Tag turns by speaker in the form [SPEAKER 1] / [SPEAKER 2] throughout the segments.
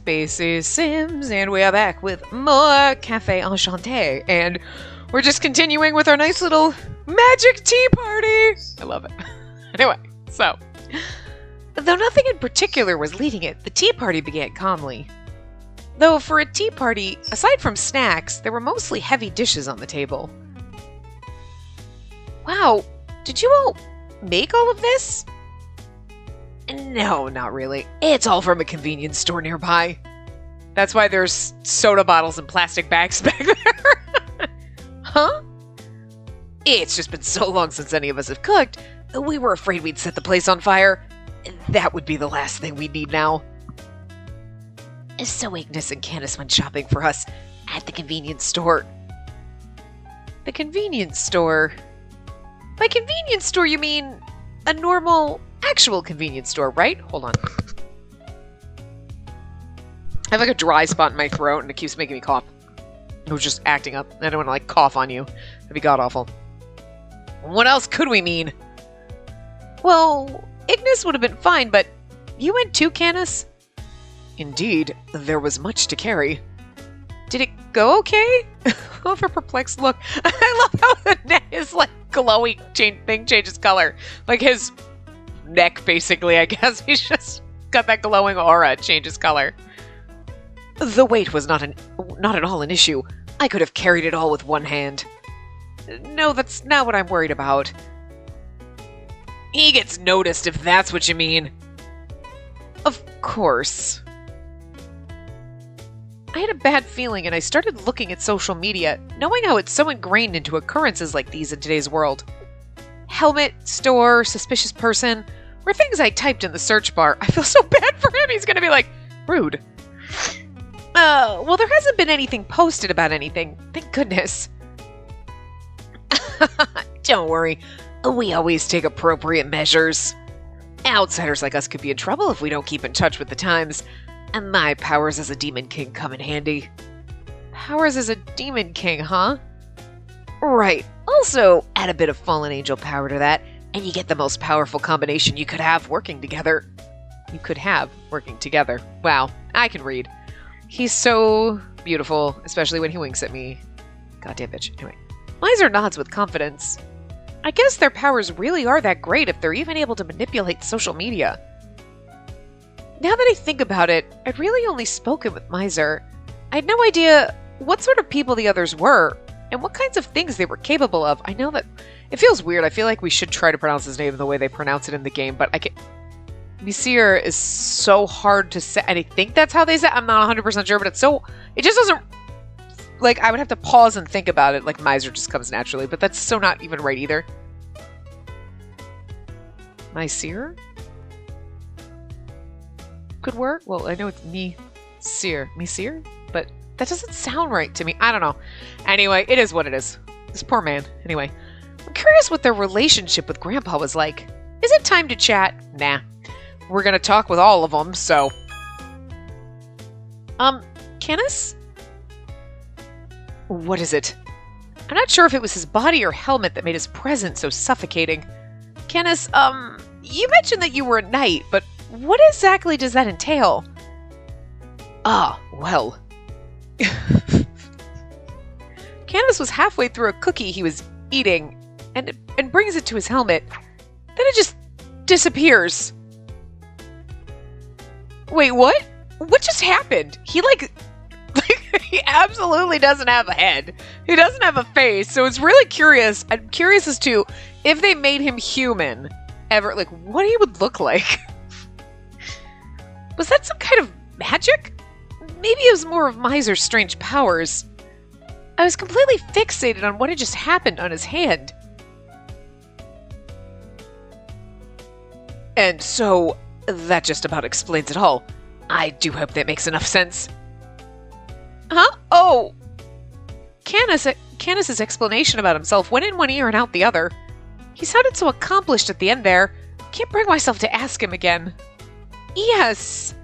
[SPEAKER 1] Spacey Sims, and we are back with more Cafe Enchante, and we're just continuing with our nice little magic tea party! I love it. Anyway, so, though nothing in particular was leading it, the tea party began calmly. Though for a tea party, aside from snacks, there were mostly heavy dishes on the table. Wow, did you all make all of this? No, not really. It's all from a convenience store nearby. That's why there's soda bottles and plastic bags back there. Huh? It's just been so long since any of us have cooked, we were afraid we'd set the place on fire. That would be the last thing we'd need now. So Ignis and Candace went shopping for us at the convenience store. The convenience store? By convenience store, you mean a normal, actual convenience store, right? Hold on. I have like a dry spot in my throat and it keeps making me cough. I was just acting up. I don't want to like cough on you. That'd be god-awful. What else could we mean? Well, Ignis would have been fine, but you went too, Candace? Indeed, there was much to carry. Did it go okay? Oh, for perplexed look. I love how the neck is like glowing thing changes color. Like his neck, basically, I guess. He's just got that glowing aura, changes color. The weight was not at all an issue. I could have carried it all with one hand. No, that's not what I'm worried about. He gets noticed, if that's what you mean. Of course. I had a bad feeling and I started looking at social media, knowing how it's so ingrained into occurrences like these in today's world. Helmet, store, suspicious person, were things I typed in the search bar. I feel so bad for him, he's gonna be like, rude. Well, there hasn't been anything posted about anything, thank goodness. Don't worry, we always take appropriate measures. Outsiders like us could be in trouble if we don't keep in touch with the times. And my powers as a Demon King come in handy. Powers as a Demon King, huh? Right. Also, add a bit of Fallen Angel power to that, and you get the most powerful combination you could have working together. Wow, I can read. He's so beautiful, especially when he winks at me. Goddamn bitch. Anyway. Miser nods with confidence. I guess their powers really are that great if they're even able to manipulate social media. Now that I think about it, I'd really only spoken with Miser. I had no idea what sort of people the others were, and what kinds of things they were capable of. I know that it feels weird. I feel like we should try to pronounce his name the way they pronounce it in the game, but I can't. Messire is so hard to say, and I think that's how they say it. I'm not 100% sure, but it just doesn't, like, I would have to pause and think about it, like Miser just comes naturally, but that's so not even right either. Messire? Could work? Well, I know it's Messire, but that doesn't sound right to me. I don't know. Anyway, it is what it is. This poor man. Anyway, I'm curious what their relationship with Grandpa was like. Is it time to chat? Nah. We're gonna talk with all of them, so... Candace? What is it? I'm not sure if it was his body or helmet that made his presence so suffocating. Candace, you mentioned that you were a knight, but what exactly does that entail? Ah, well. Candace was halfway through a cookie he was eating and brings it to his helmet. Then it just disappears. Wait, what? What just happened? He he absolutely doesn't have a head. He doesn't have a face, so it's really curious. I'm curious as to if they made him human ever, like what he would look like. Was that some kind of magic? Maybe it was more of Miser's strange powers. I was completely fixated on what had just happened on his hand. And so, that just about explains it all. I do hope that makes enough sense. Huh? Oh! Candace's explanation about himself went in one ear and out the other. He sounded so accomplished at the end there. Can't bring myself to ask him again. Yes!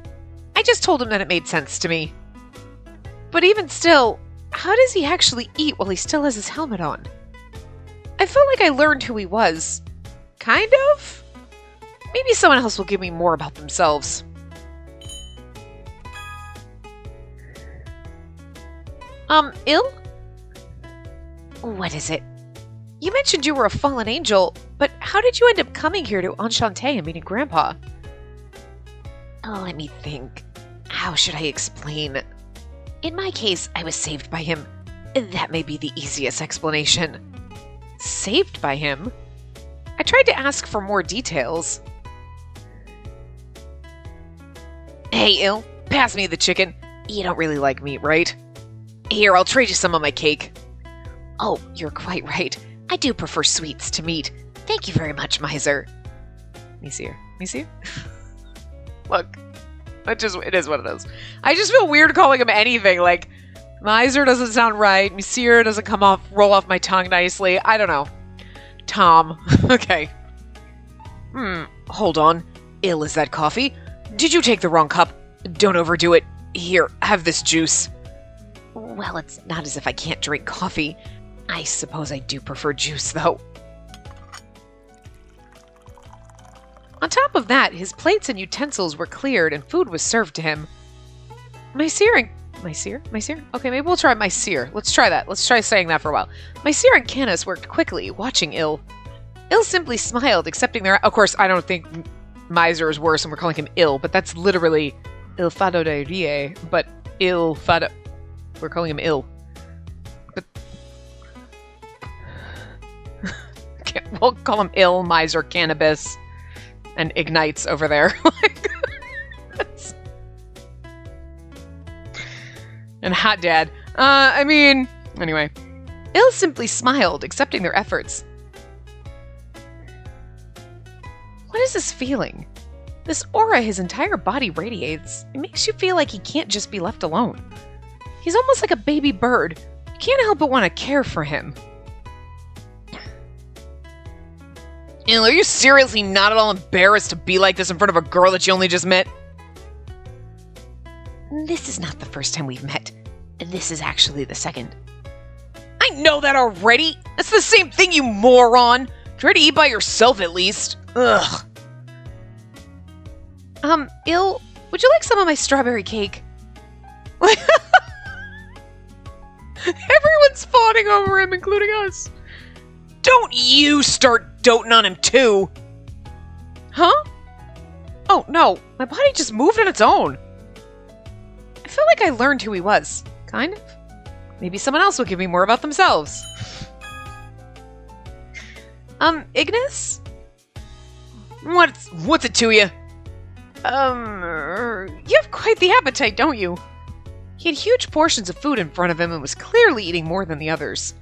[SPEAKER 1] I just told him that it made sense to me. But even still, how does he actually eat while he still has his helmet on? I felt like I learned who he was. Kind of? Maybe someone else will give me more about themselves. ill? What is it? You mentioned you were a fallen angel, but how did you end up coming here to Enchante and meeting Grandpa? Let me think. How should I explain? In my case, I was saved by him. That may be the easiest explanation. Saved by him? I tried to ask for more details. Hey, Ill, pass me the chicken. You don't really like meat, right? Here, I'll trade you some of my cake. Oh, you're quite right. I do prefer sweets to meat. Thank you very much, Miser. Me see her. Look, it is what it is. I just feel weird calling him anything. Like, Miser doesn't sound right. Monsieur doesn't roll off my tongue nicely. I don't know. Tom. Okay. Hold on. Ill, is that coffee? Did you take the wrong cup? Don't overdo it. Here, have this juice. Well, it's not as if I can't drink coffee. I suppose I do prefer juice, though. On top of that, his plates and utensils were cleared and food was served to him. Monsieur? Okay, maybe we'll try Monsieur. Let's try that. Let's try saying that for a while. Monsieur and Canis worked quickly, watching Ill. Ill simply smiled, accepting their... Of course, I don't think Miser is worse and we're calling him Ill, but that's literally Il Fado de Rie, but Il Fado... We're calling him Ill. But... Okay, we'll call him Ill, Miser, Cannabis, and Ignites over there. And Hot Dad. Anyway. Ill simply smiled, accepting their efforts. What is this feeling? This aura his entire body radiates. It makes you feel like he can't just be left alone. He's almost like a baby bird. You can't help but want to care for him. Ill, are you seriously not at all embarrassed to be like this in front of a girl that you only just met? This is not the first time we've met. This is actually the second. I know that already! That's the same thing, you moron! Try to eat by yourself, at least. Ugh. Ill, would you like some of my strawberry cake? Everyone's fawning over him, including us. Don't you start doting on him, too! Huh? Oh, no. My body just moved on its own. I feel like I learned who he was. Kind of. Maybe someone else will give me more about themselves. Ignis? What's it to you? You have quite the appetite, don't you? He had huge portions of food in front of him and was clearly eating more than the others.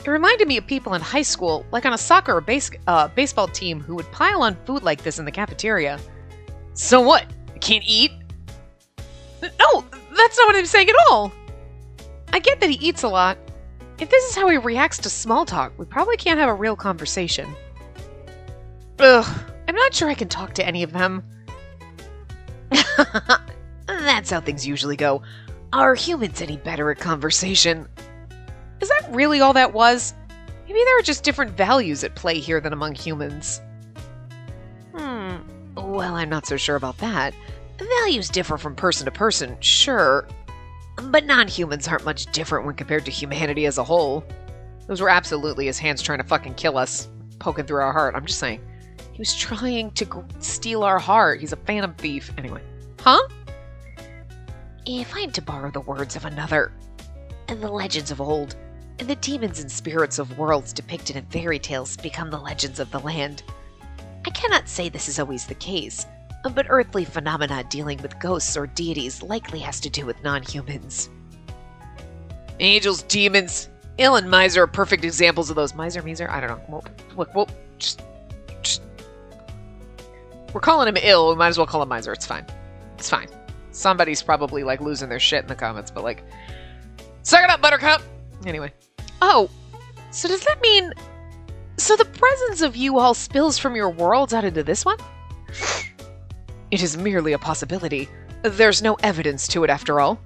[SPEAKER 1] It reminded me of people in high school, like on a soccer or baseball team, who would pile on food like this in the cafeteria. So what? I can't eat? No, that's not what I'm saying at all. I get that he eats a lot. If this is how he reacts to small talk, we probably can't have a real conversation. Ugh, I'm not sure I can talk to any of them. That's how things usually go. Are humans any better at conversation? Is that really all that was? Maybe there are just different values at play here than among humans. Well, I'm not so sure about that. Values differ from person to person, sure. But non-humans aren't much different when compared to humanity as a whole. Those were absolutely his hands trying to fucking kill us, poking through our heart. I'm just saying. He was trying to steal our heart. He's a phantom thief. Anyway. Huh? If I'm to borrow the words of another, and the legends of old, and the demons and spirits of worlds depicted in fairy tales become the legends of the land. I cannot say this is always the case, but earthly phenomena dealing with ghosts or deities likely has to do with non-humans. Angels, demons, Ill and Miser are perfect examples of those. Miser? I don't know. We'll just... We're calling him Ill, we might as well call him Miser. It's fine. It's fine. Somebody's probably, like, losing their shit in the comments, but, like... Suck it up, Buttercup! Anyway. Oh, so does that mean... So the presence of you all spills from your worlds out into this one? It is merely a possibility. There's no evidence to it after all.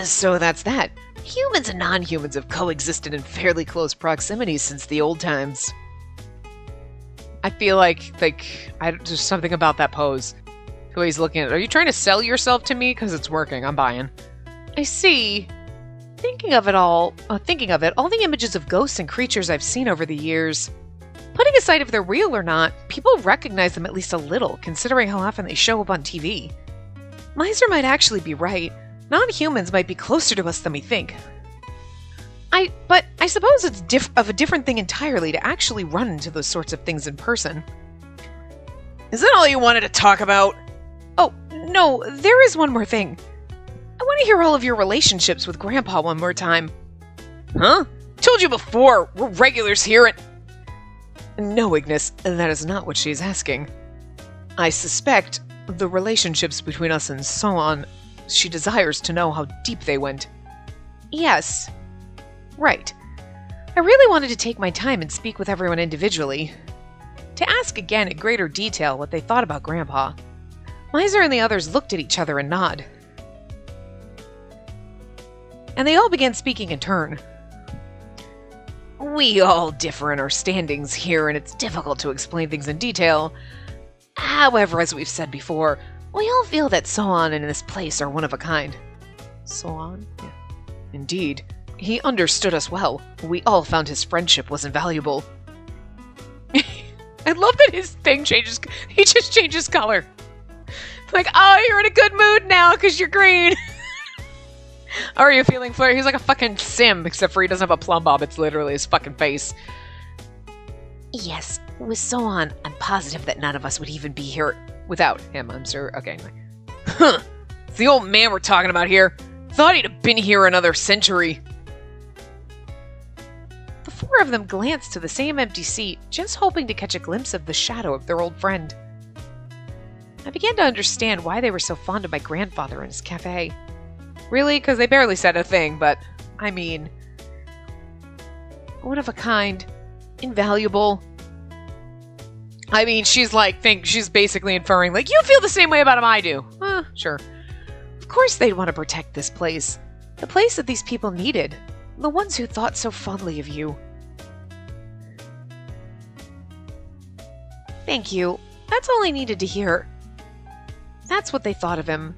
[SPEAKER 1] So that's that. Humans and non-humans have coexisted in fairly close proximity since the old times. I feel like there's something about that pose. The way he's looking at it. Are you trying to sell yourself to me? Because it's working. I'm buying. I see. Thinking of it, all the images of ghosts and creatures I've seen over the years. Putting aside if they're real or not, people recognize them at least a little, considering how often they show up on TV. Miser might actually be right. Non-humans might be closer to us than we think. But I suppose it's of a different thing entirely to actually run into those sorts of things in person. Is that all you wanted to talk about? Oh, no, there is one more thing. I want to hear all of your relationships with Grandpa one more time. Huh? Told you before, we're regulars here and... No, Ignis, that is not what she's asking. I suspect the relationships between us and so on, she desires to know how deep they went. Yes. Right. I really wanted to take my time and speak with everyone individually. To ask again in greater detail what they thought about Grandpa. Miser and the others looked at each other and nod. And they all began speaking in turn. We all differ in our standings here, and it's difficult to explain things in detail. However, as we've said before, we all feel that Soan and this place are one of a kind. Soan? Yeah. Indeed. He understood us well. We all found his friendship was invaluable. I love that his thing changes. He just changes color. Like, oh, you're in a good mood now because you're green. Are you feeling flirty? He's like a fucking sim, except for he doesn't have a plumb bob. It's literally his fucking face. Yes, with Soan, I'm positive that none of us would even be here without him. I'm sure. Okay, anyway. Huh. It's the old man we're talking about here. Thought he'd have been here another century. The four of them glanced to the same empty seat, just hoping to catch a glimpse of the shadow of their old friend. I began to understand why they were so fond of my grandfather and his cafe. Really? Because they barely said a thing, but, I mean... one of a kind. Invaluable. I mean, she's basically inferring, like, you feel the same way about him I do. Sure. Of course they'd want to protect this place. The place that these people needed. The ones who thought so fondly of you. Thank you. That's all I needed to hear. That's what they thought of him.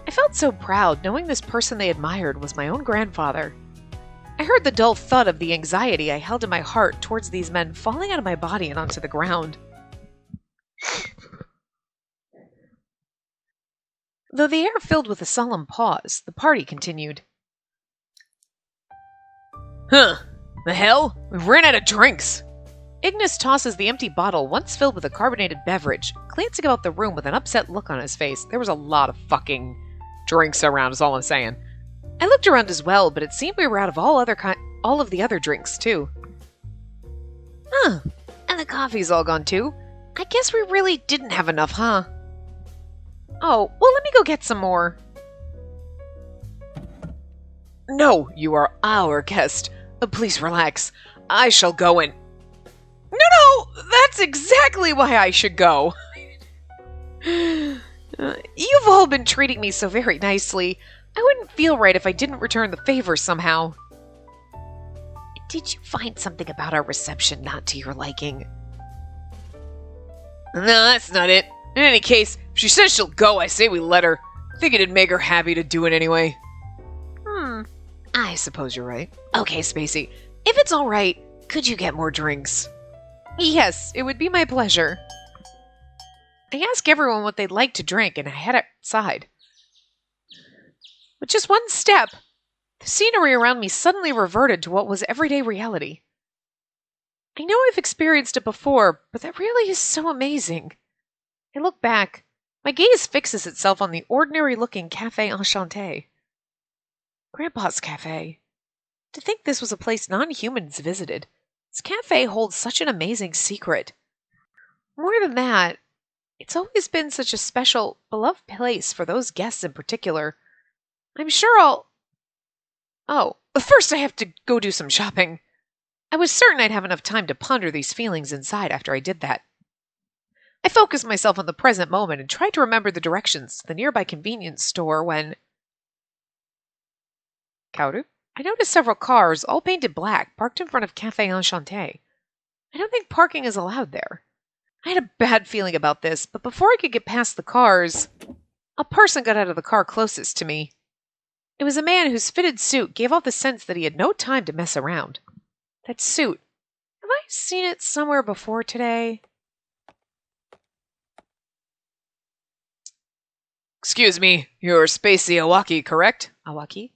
[SPEAKER 1] I felt so proud knowing this person they admired was my own grandfather. I heard the dull thud of the anxiety I held in my heart towards these men falling out of my body and onto the ground. Though the air filled with a solemn pause, the party continued. Huh. The hell? We've ran out of drinks. Ignis tosses the empty bottle, once filled with a carbonated beverage, glancing about the room with an upset look on his face. There was a lot of fucking drinks around, is all I'm saying. I looked around as well, but it seemed we were out of all of the other drinks, too. Huh. And the coffee's all gone, too. I guess we really didn't have enough, huh? Oh, well, let me go get some more. No, you are our guest. Please relax. I shall go and... No, that's exactly why I should go. You've all been treating me so very nicely. I wouldn't feel right if I didn't return the favor somehow. Did you find something about our reception not to your liking? No, that's not it. In any case, if she says she'll go, I say we let her. I think it'd make her happy to do it anyway. I suppose you're right. Okay, Spacey, if it's all right, could you get more drinks? Yes, it would be my pleasure. I asked everyone what they'd like to drink, and I head outside. With just one step, the scenery around me suddenly reverted to what was everyday reality. I know I've experienced it before, but that really is so amazing. I look back. My gaze fixes itself on the ordinary-looking Café Enchante. Grandpa's cafe. To think this was a place non-humans visited. This cafe holds such an amazing secret. More than that, it's always been such a special, beloved place for those guests in particular. I'm sure I'll... Oh, first I have to go do some shopping. I was certain I'd have enough time to ponder these feelings inside after I did that. I focused myself on the present moment and tried to remember the directions to the nearby convenience store when... Kaudu? I noticed several cars, all painted black, parked in front of Café Enchante. I don't think parking is allowed there. I had a bad feeling about this, but before I could get past the cars, a person got out of the car closest to me. It was a man whose fitted suit gave off the sense that he had no time to mess around. That suit. Have I seen it somewhere before today? Excuse me, you're Spacey Awaki, correct? Awaki?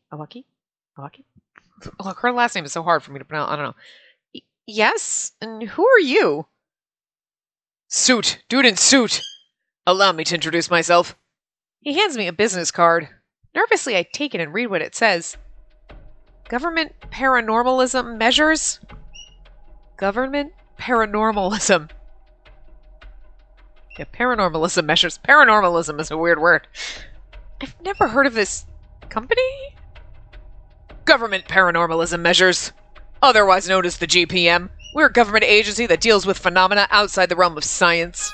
[SPEAKER 1] Look, her last name is so hard for me to pronounce. I don't know. Yes? And who are you? Suit. Dude in suit. Allow me to introduce myself. He hands me a business card. Nervously, I take it and read what it says. Government paranormalism measures? Government paranormalism. Yeah, paranormalism measures. Paranormalism is a weird word. I've never heard of this company? Government paranormalism measures. Otherwise known as the GPM. We're a government agency that deals with phenomena outside the realm of science.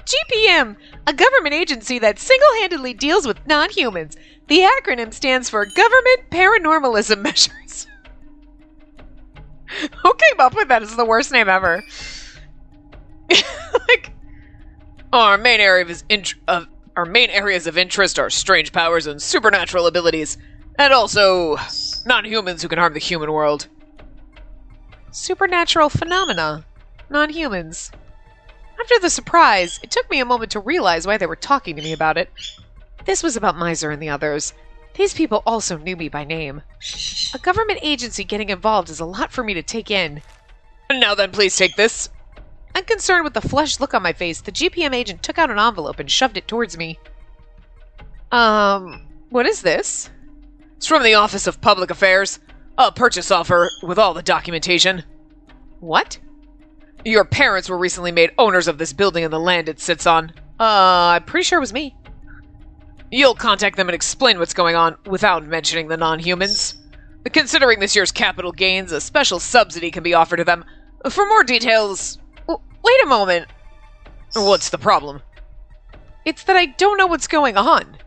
[SPEAKER 1] GPM, a government agency that single-handedly deals with non-humans. The acronym stands for Government Paranormalism Measures. Who came up with that? It's the worst name ever. Like, our main areas of interest are strange powers and supernatural abilities, and also non-humans who can harm the human world. Supernatural phenomena. Non-humans. After the surprise, it took me a moment to realize why they were talking to me about it. This was about Miser and the others. These people also knew me by name. A government agency getting involved is a lot for me to take in. Now then, please take this. Unconcerned with the flushed look on my face, the GPM agent took out an envelope and shoved it towards me. What is this? It's from the Office of Public Affairs. A purchase offer with all the documentation. What? Your parents were recently made owners of this building and the land it sits on. I'm pretty sure it was me. You'll contact them and explain what's going on without mentioning the non-humans. Considering this year's capital gains, a special subsidy can be offered to them. For more details... Wait a moment. What's the problem? It's that I don't know what's going on.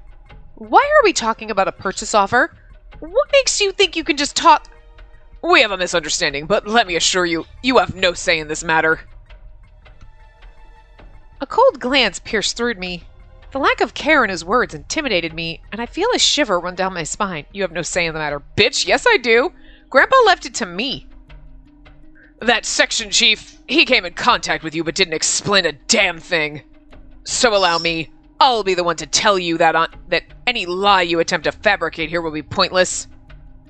[SPEAKER 1] Why are we talking about a purchase offer? What makes you think you can just talk... We have a misunderstanding, but let me assure you, you have no say in this matter. A cold glance pierced through me. The lack of care in his words intimidated me, and I feel a shiver run down my spine. You have no say in the matter. Bitch, yes I do. Grandpa left it to me. That section chief, he came in contact with you but didn't explain a damn thing. So allow me, I'll be the one to tell you that any lie you attempt to fabricate here will be pointless.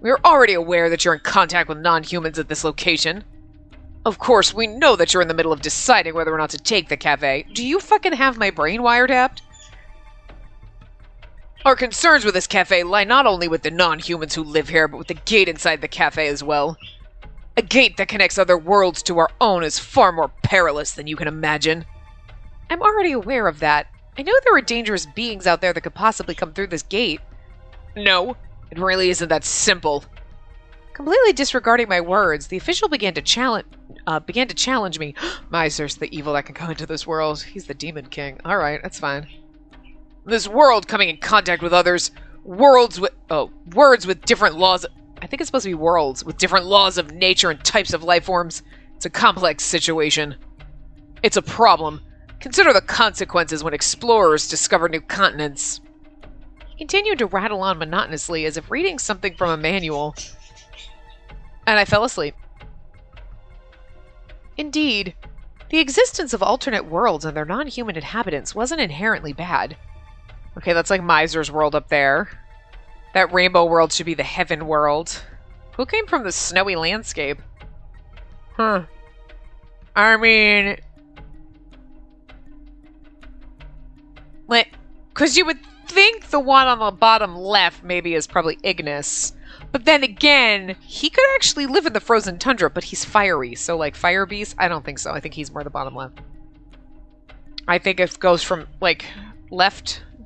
[SPEAKER 1] We're already aware that you're in contact with non-humans at this location. Of course, we know that you're in the middle of deciding whether or not to take the cafe. Do you fucking have my brain wiretapped? Our concerns with this cafe lie not only with the non-humans who live here, but with the gate inside the cafe as well. A gate that connects other worlds to our own is far more perilous than you can imagine. I'm already aware of that. I know there are dangerous beings out there that could possibly come through this gate. No, it really isn't that simple. Completely disregarding my words, the official began to challenge me. Miser's the evil that can come into this world. He's the demon king. Alright, that's fine. This world coming in contact with others, words with different laws. I think it's supposed to be worlds with different laws of nature and types of life forms. It's a complex situation. It's a problem. Consider the consequences when explorers discover new continents. He continued to rattle on monotonously as if reading something from a manual. And I fell asleep. Indeed, the existence of alternate worlds and their non-human inhabitants wasn't inherently bad. Okay, that's like Miser's world up there. That rainbow world should be the heaven world. Who came from the snowy landscape? Huh. I mean... Because you would think the one on the bottom left maybe is probably Ignis. But then again, he could actually live in the frozen tundra, but he's fiery. So, like, Fire Beast? I don't think so. I think he's more the bottom left. I think it goes from, like,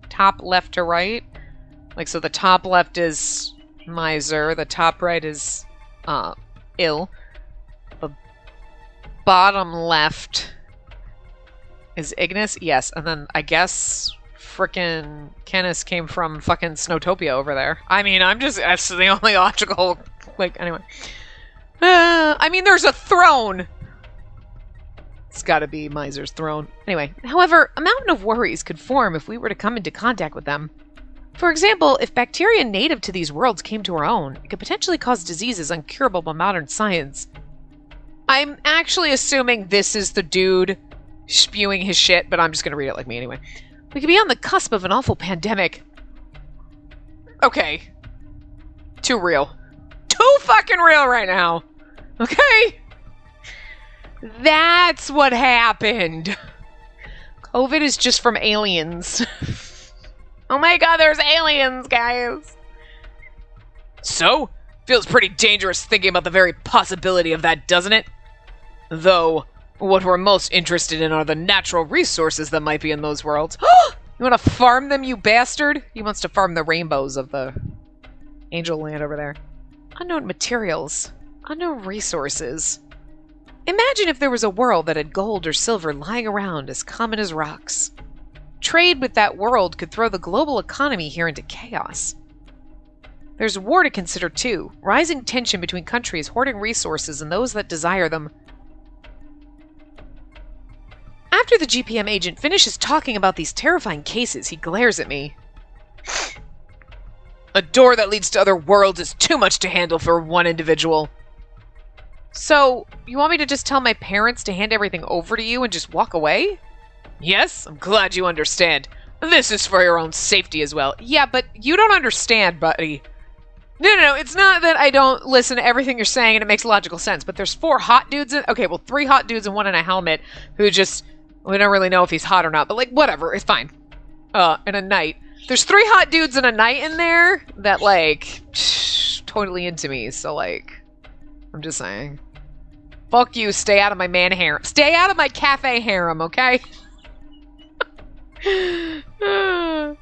[SPEAKER 1] top left to right. Like, so the top left is Miser, the top right is, Ill. The bottom left is Ignis? Yes, and then I guess frickin' Canis came from fucking Snowtopia over there. I mean, that's the only logical, like, anyway. I mean, there's a throne! It's gotta be Miser's throne. Anyway, however, a mountain of worries could form if we were to come into contact with them. For example, if bacteria native to these worlds came to our own, it could potentially cause diseases uncurable by modern science. I'm actually assuming this is the dude spewing his shit, but I'm just gonna read it like me anyway. We could be on the cusp of an awful pandemic. Okay. Too real. Too fucking real right now. Okay? That's what happened. COVID is just from aliens. Oh my god, there's aliens, guys. So, feels pretty dangerous thinking about the very possibility of that, doesn't it? Though, what we're most interested in are the natural resources that might be in those worlds. You want to farm them, you bastard? He wants to farm the rainbows of the angel land over there. Unknown materials. Unknown resources. Imagine if there was a world that had gold or silver lying around as common as rocks. Trade with that world could throw the global economy here into chaos. There's war to consider too. Rising tension between countries hoarding resources and those that desire them. After the GPM agent finishes talking about these terrifying cases, he glares at me. A door that leads to other worlds is too much to handle for one individual. So, you want me to just tell my parents to hand everything over to you and just walk away? Yes, I'm glad you understand. This is for your own safety as well. Yeah, but you don't understand, buddy. No, it's not that I don't listen to everything you're saying and it makes logical sense, but there's 4 hot dudes okay, well, 3 hot dudes and 1 in a helmet who just, we don't really know if he's hot or not, but like, whatever, it's fine. And a knight. There's 3 hot dudes and a knight in there that, like, totally into me, so, like, I'm just saying. Fuck you, stay out of my man harem. Stay out of my cafe harem, okay? Can I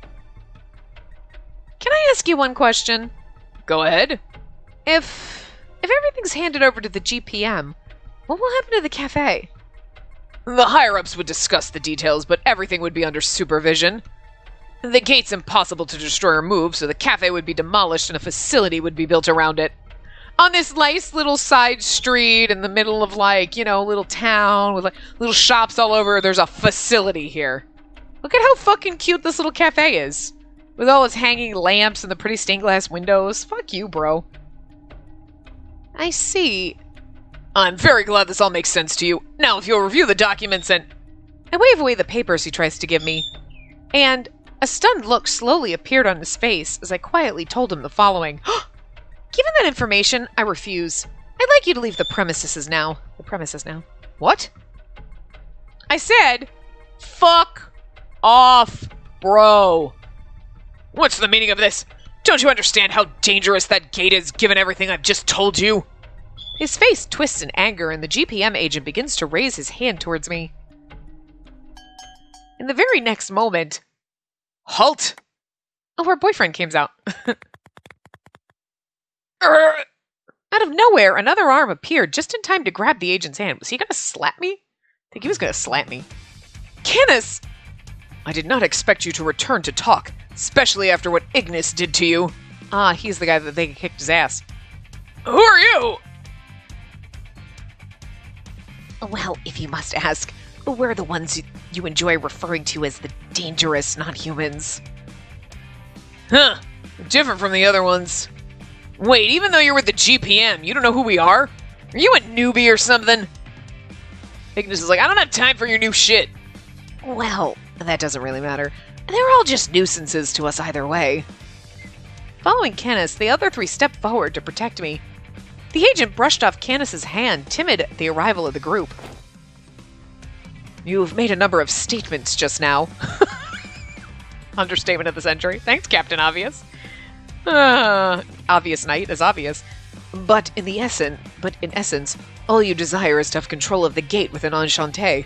[SPEAKER 1] ask you one question? Go ahead. If everything's handed over to the GPM, what will happen to the cafe? The higher-ups would discuss the details, but everything would be under supervision. The gate's impossible to destroy or move, so the cafe would be demolished and a facility would be built around it. On this nice little side street in the middle of, like, you know, a little town with, like, little shops all over, there's a facility here. Look at how fucking cute this little cafe is. With all its hanging lamps and the pretty stained glass windows. Fuck you, bro. I see. I'm very glad this all makes sense to you. Now, if you'll review the documents and... I wave away the papers he tries to give me. And a stunned look slowly appeared on his face as I quietly told him the following. Given that information, I refuse. I'd like you to leave the premises now. The premises now. What? I said, fuck off, bro. What's the meaning of this? Don't you understand how dangerous that gate is, given everything I've just told you? His face twists in anger, and the GPM agent begins to raise his hand towards me. In the very next moment... Halt! Oh, her boyfriend comes out. Out of nowhere, another arm appeared just in time to grab the agent's hand. Was he gonna slap me? I think he was gonna slap me. Kenneth! I did not expect you to return to talk, especially after what Ignis did to you. Ah, he's the guy that they kicked his ass. Who are you? Well, if you must ask, we're the ones you enjoy referring to as the dangerous non-humans. Huh. Different from the other ones. Wait, even though you're with the GPM, you don't know who we are? Are you a newbie or something? Ignis is like, I don't have time for your new shit. Well, that doesn't really matter. They're all just nuisances to us either way. Following Canis, the other 3 stepped forward to protect me. The agent brushed off Canis's hand, timid at the arrival of the group. You've made a number of statements just now. Understatement of the century. Thanks, Captain Obvious. Obvious Knight is obvious. But in essence, all you desire is to have control of the gate with an Enchante.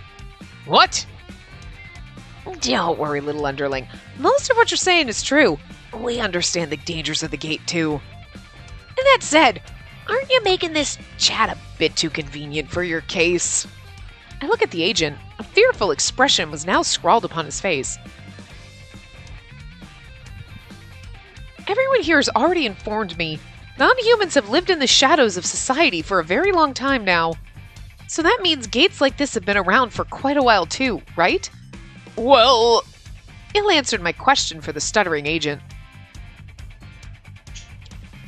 [SPEAKER 1] What? Don't worry, little underling. Most of what you're saying is true. We understand the dangers of the gate, too. And that said, aren't you making this chat a bit too convenient for your case? I look at the agent. A fearful expression was now scrawled upon his face. Everyone here has already informed me. Non-humans have lived in the shadows of society for a very long time now. So that means gates like this have been around for quite a while too, right?
[SPEAKER 2] Well,
[SPEAKER 1] Ill answered my question for the stuttering agent.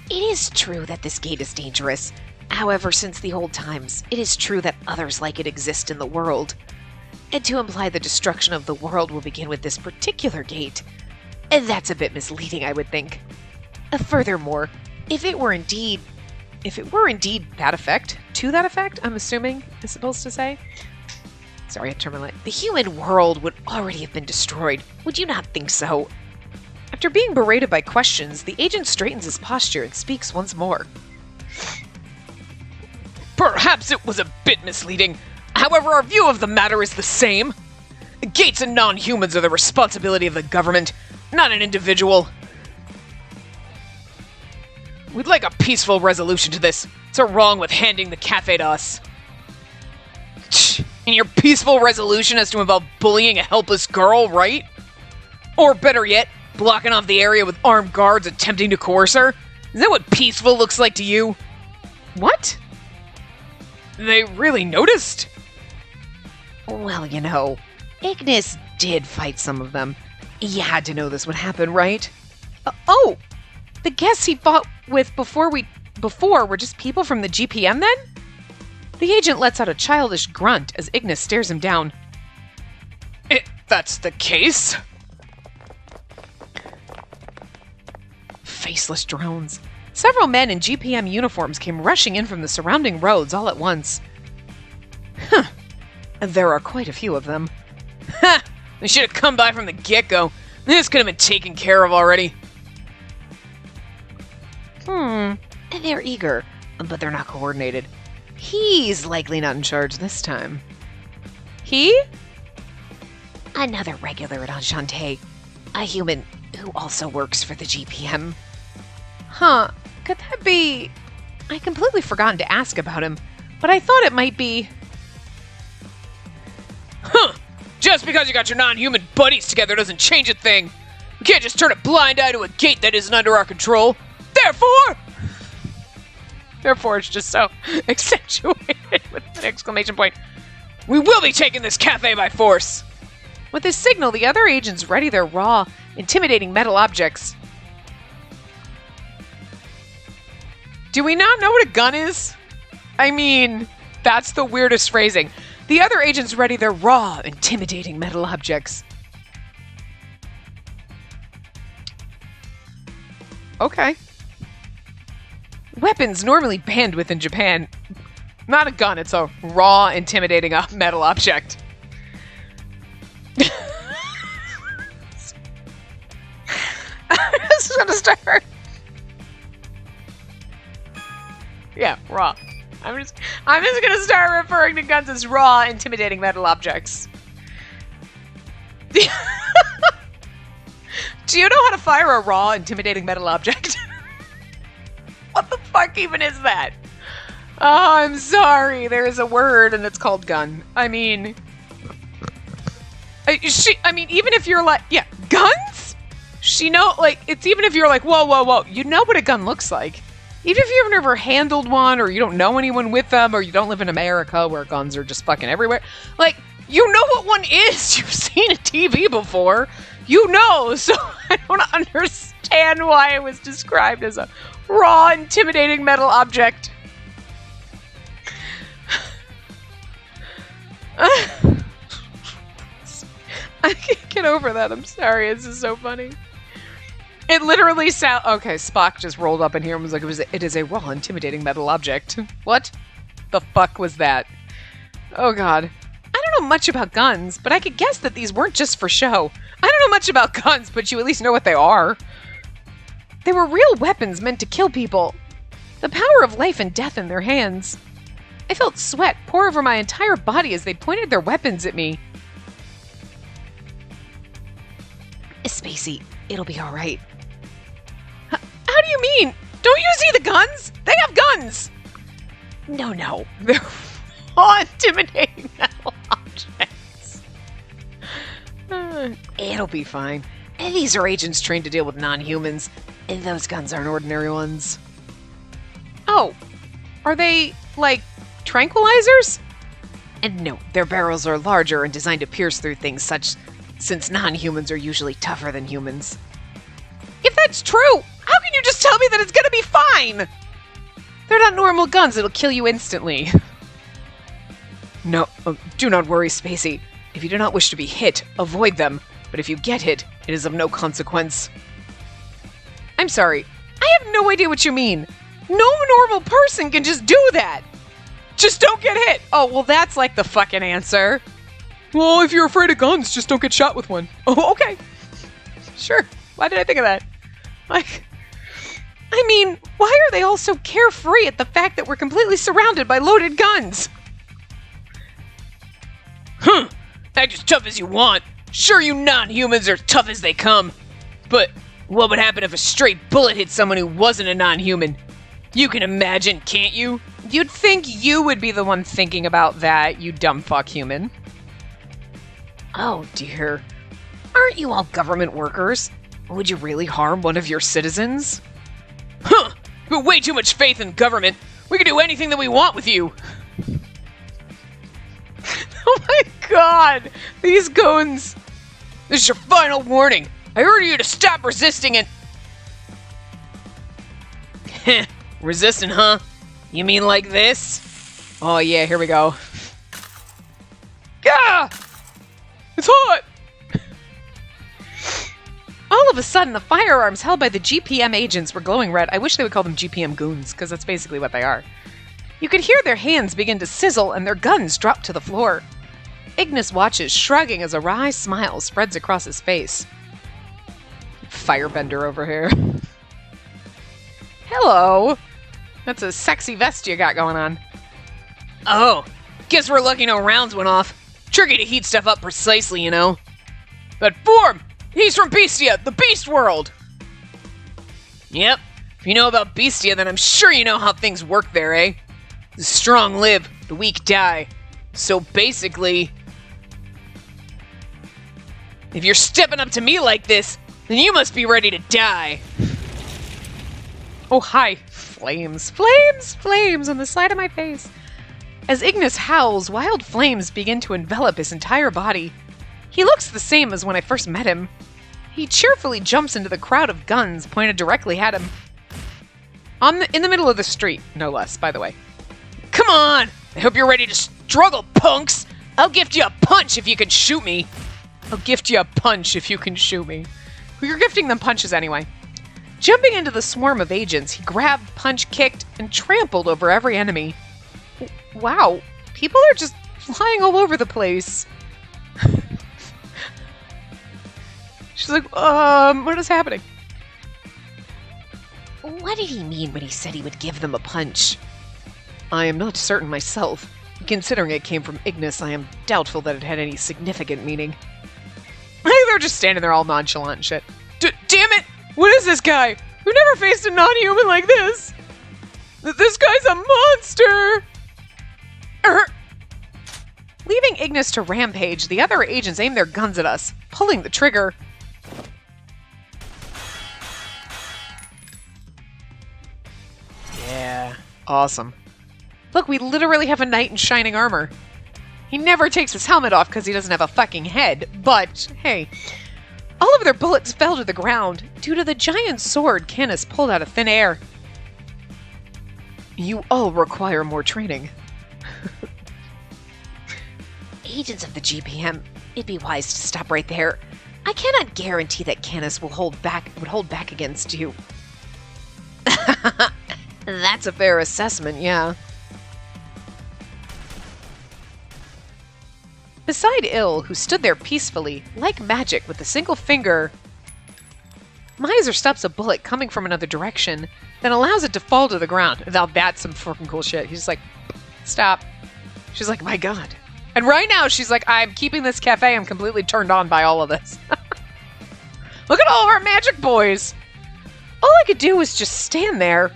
[SPEAKER 3] It is true that this gate is dangerous. However, since the old times, it is true that others like it exist in the world. And to imply the destruction of the world will begin with this particular gate, and that's a bit misleading, I would think. Furthermore, if it were indeed
[SPEAKER 1] that effect, to that effect, I'm assuming is supposed to say. Sorry, I turned my light.
[SPEAKER 3] the human world would already have been destroyed, would you not think so?
[SPEAKER 1] After being berated by questions, the agent straightens his posture and speaks once more.
[SPEAKER 2] perhaps it was a bit misleading. However, our view of the matter is the same. Gates and non-humans are the responsibility of the government, not an individual. We'd like a peaceful resolution to this. What's so wrong with handing the cafe to us? And your peaceful resolution has to involve bullying a helpless girl, right? Or better yet, blocking off the area with armed guards attempting to coerce her? Is that what peaceful looks like to you?
[SPEAKER 1] What?
[SPEAKER 2] They really noticed?
[SPEAKER 3] Well, you know, Ignis did fight some of them.
[SPEAKER 1] You had to know this would happen, right? Oh! The guests he fought with before were just people from the GPM then? The agent lets out a childish grunt as Ignis stares him down.
[SPEAKER 2] If that's the case.
[SPEAKER 1] Faceless drones. Several men in GPM uniforms came rushing in from the surrounding roads all at once. Huh. There are quite a few of them.
[SPEAKER 2] Ha! They should have come by from the get-go. This could have been taken care of already.
[SPEAKER 3] They're eager, but they're not coordinated.
[SPEAKER 1] He's likely not in charge this time. He?
[SPEAKER 3] Another regular at Enchante, a human who also works for the GPM.
[SPEAKER 1] Huh. Could that be... I completely forgotten to ask about him, but I thought it might be...
[SPEAKER 2] Huh! Just because you got your non-human buddies together doesn't change a thing. We can't just turn a blind eye to a gate that isn't under our control. Therefore, it's just so accentuated with an exclamation point. We will be taking this cafe by force.
[SPEAKER 1] With his signal, the other agents ready their raw, intimidating metal objects. Do we not know what a gun is? I mean, that's the weirdest phrasing. The other agents ready their raw, intimidating metal objects. Okay. Weapons normally banned within Japan. Not a gun, it's a raw, intimidating metal object. I'm just gonna start. Yeah, raw. I'm just gonna start referring to guns as raw, intimidating metal objects. Do you know how to fire a raw, intimidating metal object? What the fuck even is that? Oh, I'm sorry. There is a word and it's called gun. I mean... even if you're like... Yeah, guns? It's even if you're like, whoa, whoa, whoa. You know what a gun looks like. Even if you've never handled one, or you don't know anyone with them, or you don't live in America where guns are just fucking everywhere. Like, you know what one is. You've seen a TV before. You know, so I don't understand why it was described as a raw, intimidating metal object. I can't get over that. I'm sorry. This is so funny. It literally sounds... Okay, Spock just rolled up in here and was like, it is a raw, intimidating metal object. What the fuck was that? Oh, God. I don't know much about guns, but I could guess that these weren't just for show. I don't know much about guns, but you at least know what they are. They were real weapons meant to kill people. The power of life and death in their hands. I felt sweat pour over my entire body as they pointed their weapons at me.
[SPEAKER 3] Spacey, it'll be all right.
[SPEAKER 1] How do you mean? Don't you see the guns? They have guns!
[SPEAKER 3] No.
[SPEAKER 1] They're raw, intimidating metal objects. It'll be fine. These are agents trained to deal with non-humans, and those guns aren't ordinary ones. Oh, are they, like, tranquilizers?
[SPEAKER 3] And no, their barrels are larger and designed to pierce through things since non-humans are usually tougher than humans.
[SPEAKER 1] If that's true, how can you just tell me that it's gonna be fine? They're not normal guns, it'll kill you instantly. No, do not worry, Spacey. If you do not wish to be hit, avoid them. But if you get hit, it is of no consequence. I'm sorry, I have no idea what you mean. No normal person can just do that. Just don't get hit. Oh, well, that's like the fucking answer. Well, if you're afraid of guns, just don't get shot with one. Oh, okay. Sure. Why did I think of that? Like, I mean, why are they all so carefree at the fact that we're completely surrounded by loaded guns?
[SPEAKER 2] Act as tough as you want. Sure, you non-humans are tough as they come. But what would happen if a straight bullet hit someone who wasn't a non-human? You can imagine, can't you?
[SPEAKER 1] You'd think you would be the one thinking about that, you dumb fuck human. Oh dear. Aren't you all government workers? Would you really harm one of your citizens?
[SPEAKER 2] You have way too much faith in government. We can do anything that we want with you.
[SPEAKER 1] Oh my god! These goons!
[SPEAKER 2] This is your final warning. I order you to stop resisting and... Resisting, huh? You mean like this?
[SPEAKER 1] Oh yeah, here we go.
[SPEAKER 2] Gah! It's hot!
[SPEAKER 1] All of a sudden, the firearms held by the GPM agents were glowing red. I wish they would call them GPM goons, because that's basically what they are. You could hear their hands begin to sizzle and their guns drop to the floor. Ignis watches, shrugging as a wry smile spreads across his face. Firebender over here. Hello. That's a sexy vest you got going on.
[SPEAKER 2] Oh, guess we're lucky no rounds went off. Tricky to heat stuff up precisely, you know. But form! He's from Bestia, the Beast World! Yep, if you know about Bestia, then I'm sure you know how things work there, eh? The strong live, the weak die. So basically, if you're stepping up to me like this, then you must be ready to die.
[SPEAKER 1] Oh, hi. Flames, flames, flames on the side of my face. As Ignis howls, wild flames begin to envelop his entire body. He looks the same as when I first met him. He cheerfully jumps into the crowd of guns pointed directly at him. In the middle of the street, no less, by the way.
[SPEAKER 2] Come on! I hope you're ready to struggle, punks! I'll gift you a punch if you can shoot me!
[SPEAKER 1] I'll gift you a punch if you can shoot me. Well, you're gifting them punches anyway. Jumping into the swarm of agents, he grabbed, punch-kicked, and trampled over every enemy. Wow, people are just flying all over the place. She's like, what is happening?
[SPEAKER 3] What did he mean when he said he would give them a punch?
[SPEAKER 1] I am not certain myself. Considering it came from Ignis, I am doubtful that it had any significant meaning. They're just standing there all nonchalant and shit.
[SPEAKER 2] Damn it! What is this guy? We've never faced a non-human like this! This guy's a monster!
[SPEAKER 1] Leaving Ignis to rampage, the other agents aim their guns at us, pulling the trigger. Yeah, awesome. Look, we literally have a knight in shining armor. He never takes his helmet off because he doesn't have a fucking head, but hey. All of their bullets fell to the ground due to the giant sword Canis pulled out of thin air. You all require more training.
[SPEAKER 3] Agents of the GPM, it'd be wise to stop right there. I cannot guarantee that Canis would hold back against you.
[SPEAKER 1] That's a fair assessment, yeah. Beside Ill, who stood there peacefully, like magic with a single finger, Miser stops a bullet coming from another direction, then allows it to fall to the ground. Now that's some fucking cool shit. He's like, stop. She's like, my god. And right now she's like, I'm keeping this cafe. I'm completely turned on by all of this. Look at all of our magic boys. All I could do was just stand there,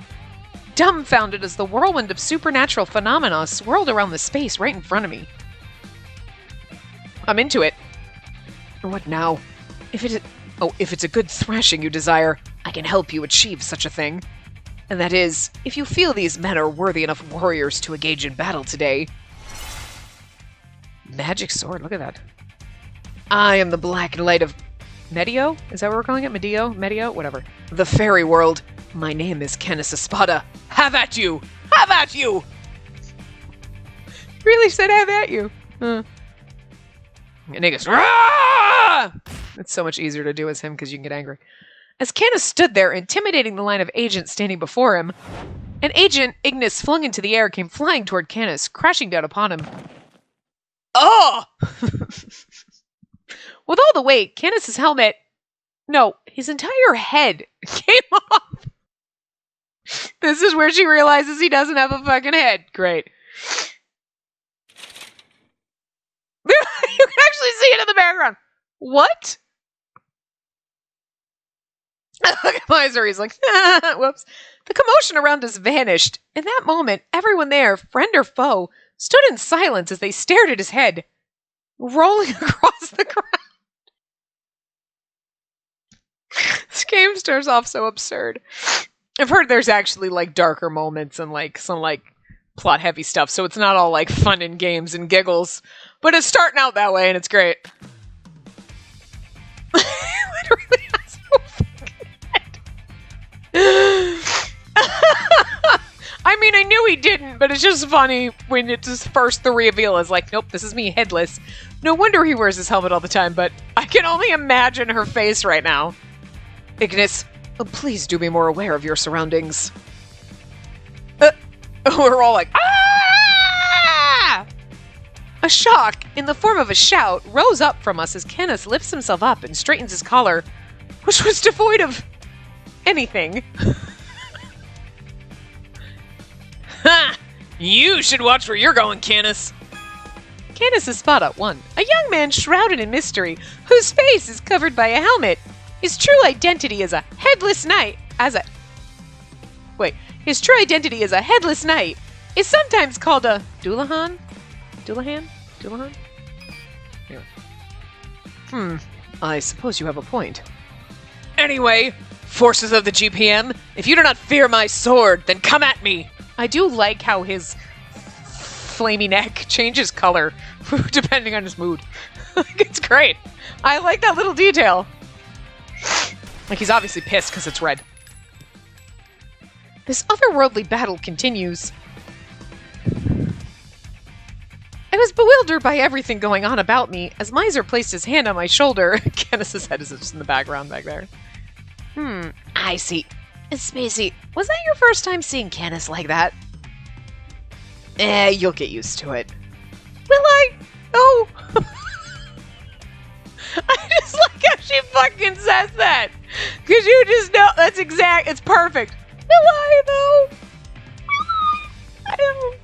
[SPEAKER 1] dumbfounded as the whirlwind of supernatural phenomena swirled around the space right in front of me. I'm into it. What now? If it's a good thrashing you desire, I can help you achieve such a thing. And that is, if you feel these men are worthy enough warriors to engage in battle today. Magic sword, look at that. I am the black light of Medio? Is that what we're calling it? Medio? Whatever. The fairy world. My name is Canis Espada.
[SPEAKER 2] Have at you! Have at you!
[SPEAKER 1] Really said have at you.
[SPEAKER 2] And he goes, "Rah!"
[SPEAKER 1] It's so much easier to do as him because you can get angry. As Canis stood there, intimidating the line of agents standing before him, an agent Ignis flung into the air came flying toward Canis, crashing down upon him.
[SPEAKER 2] Oh!
[SPEAKER 1] With all the weight, Canis's helmet, no, his entire head came off. This is where she realizes he doesn't have a fucking head. Great. You can actually see it in the background. What? Look at Miser. He's like, whoops. The commotion around us vanished. In that moment, everyone there, friend or foe, stood in silence as they stared at his head, rolling across the ground. This game starts off so absurd. I've heard there's actually like darker moments and like some like plot heavy stuff, so it's not all like fun and games and giggles. But it's starting out that way and it's great. Literally has no fucking head. I mean, I knew he didn't, but it's just funny when it's just first the reveal is like, nope, this is me headless. No wonder he wears his helmet all the time, but I can only imagine her face right now. Ignis, please do be more aware of your surroundings. We're all like, ah! A shock, in the form of a shout, rose up from us as Canis lifts himself up and straightens his collar, which was devoid of anything.
[SPEAKER 2] Ha! You should watch where you're going, Canis.
[SPEAKER 1] Canis Espada 1, a young man shrouded in mystery, whose face is covered by a helmet. His true identity is a headless knight, His true identity is a headless knight, is sometimes called a Dullahan? Dullahan? Anyway. I suppose you have a point.
[SPEAKER 2] Anyway, forces of the GPM, if you do not fear my sword, then come at me.
[SPEAKER 1] I do like how his flamey neck changes color depending on his mood. It's great. I like that little detail. Like, he's obviously pissed because it's red. This otherworldly battle continues. I was bewildered by everything going on about me as Miser placed his hand on my shoulder. Canis's head is just in the background back there. I see. Spacey, was that your first time seeing Canis like that? You'll get used to it. Will I? Oh! I just like how she fucking says that. Because you just know, that's exact, it's perfect. Will I, though? I don't.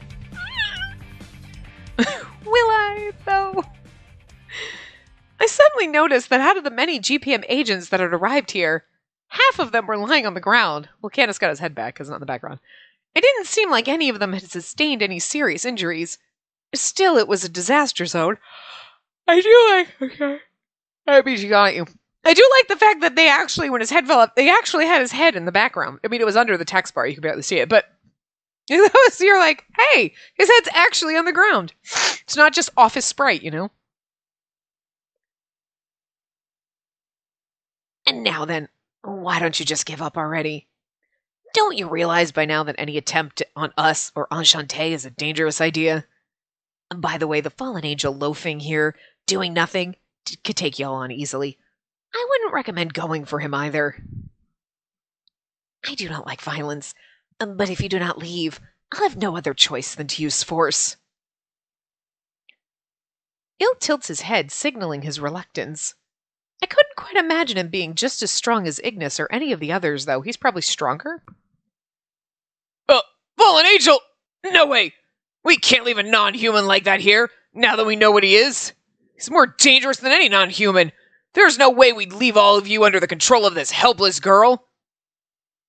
[SPEAKER 1] Will I, though? I suddenly noticed that out of the many GPM agents that had arrived here, half of them were lying on the ground. Well, Canis got his head back because it's not in the background. It didn't seem like any of them had sustained any serious injuries. Still, it was a disaster zone. Okay. I mean, she got you. I do like the fact that they actually, when his head fell up, they actually had his head in the background. I mean, it was under the text bar. You could barely see it, but you're like, hey, his head's actually on the ground. It's not just off his sprite, you know? And now then, why don't you just give up already? Don't you realize by now that any attempt on us or Enchante is a dangerous idea? And by the way, the fallen angel loafing here, doing nothing, could take y'all on easily. I wouldn't recommend going for him either. I do not like violence, but if you do not leave, I'll have no other choice than to use force. Il tilts his head, signaling his reluctance. I couldn't quite imagine him being just as strong as Ignis or any of the others, though. He's probably stronger.
[SPEAKER 2] Fallen angel! No way! We can't leave a non-human like that here, now that we know what he is. He's more dangerous than any non-human. There's no way we'd leave all of you under the control of this helpless girl.